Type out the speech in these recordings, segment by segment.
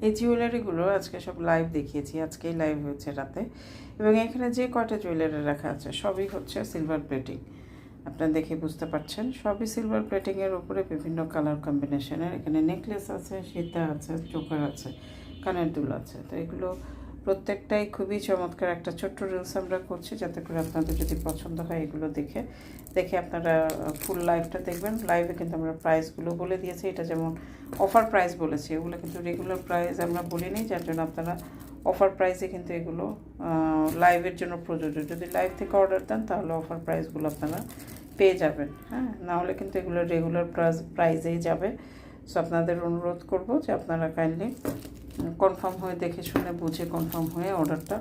এই জুয়েলারিগুলো আজকে সব লাইভ দেখিয়েছি, আজকেই লাইভ হয়েছে রাতে। এবং এখানে যে কয়টা জুয়েলারি রাখা আছে সবই হচ্ছে সিলভার প্লেটিং। আপনারা দেখে বুঝতে পারছেন সবই সিলভার প্লেটিংয়ের উপরে বিভিন্ন কালার কম্বিনেশনের। এখানে নেকলেস আছে, সীতা আছে, চোকার আছে, কানের দুল আছে। তো এগুলো প্রত্যেকটাই খুবই চমৎকার। একটা ছোট্ট রিলস আমরা করছি যাতে করে আপনাদের যদি পছন্দ হয় এগুলো দেখে আপনারা ফুল লাইভটা দেখবেন। লাইভে কিন্তু আমরা প্রাইসগুলো বলে দিয়েছি। এটা যেমন অফার প্রাইস বলেছি, এগুলো কিন্তু রেগুলার প্রাইস আমরা বলিনি, যার জন্য আপনারা অফার প্রাইসে কিন্তু এগুলো লাইভের জন্য প্রযোজ্য। যদি লাইভ থেকে অর্ডার দেন তাহলে অফার প্রাইসগুলো আপনারা পেয়ে যাবেন। হ্যাঁ, নাহলে কিন্তু এগুলো রেগুলার প্রাইসেই যাবে। সো আপনাদের অনুরোধ করব যে আপনারা কাইন্ডলি কনফার্ম হয়ে দেখে শুনে বুঝে কনফার্ম হয়ে অর্ডারটা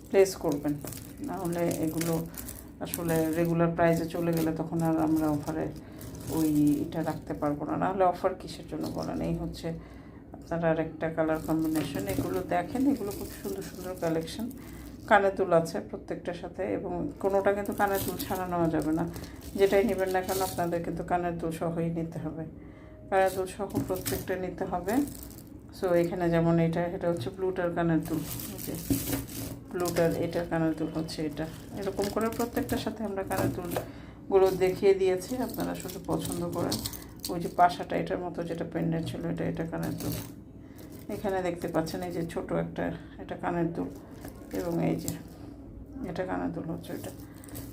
প্লেস করবেন। নাহলে এগুলো আসলে রেগুলার প্রাইসে চলে গেলে তখন আর আমরা অফারে এটা রাখতে পারবো না। নাহলে অফার কিসের জন্য বলেন। এই হচ্ছে আপনারা আরেকটা কালার কম্বিনেশন। এগুলো দেখেন, এগুলো খুব সুন্দর সুন্দর কালেকশন। কানের দুল আছে প্রত্যেকটার সাথে, এবং কোনোটা কিন্তু কানের দুল ছাড়া নেওয়া যাবে না। যেটাই নেবেন না কেন আপনাদের কিন্তু কানের দুল সহই নিতে হবে, কানের দুল সহ প্রত্যেকটা নিতে হবে। সো এখানে যেমন এটা হচ্ছে ব্লুটার কানের দুল, ব্লুটার এটার কানের দুল হচ্ছে এটা। এরকম করে প্রত্যেকটার সাথে আমরা কানের দুলগুলো দেখিয়ে দিয়েছি, আপনারা শুধু পছন্দ করেন। ওই যে পাশাটা এটার মতো যেটা পেন্ডেন্ট ছিল এটা কানের দুল। এখানে দেখতে পাচ্ছেন এই যে ছোট একটা এটা কানের দুল, এবং এই যে এটা কানের দুল হচ্ছে এটা।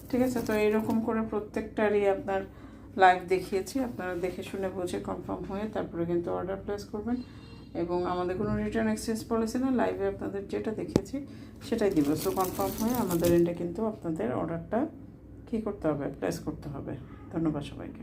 ঠিক আছে, তো এইরকম করে প্রত্যেকটারই আপনার লাইভ দেখিয়েছি। আপনারা দেখে শুনে বুঝে কনফার্ম হয়ে তারপরে কিন্তু অর্ডার প্লেস করবেন। এবং আমাদের কোনো রিটার্ন এক্সচেঞ্জ পলিসি না, লাইভে আপনাদের যেটা দেখিয়েছি সেটাই দিব। সো কনফার্ম হয়ে আমাদের এটা কিন্তু আপনাদের অর্ডারটা কী করতে হবে, প্লেস করতে হবে। ধন্যবাদ সবাইকে।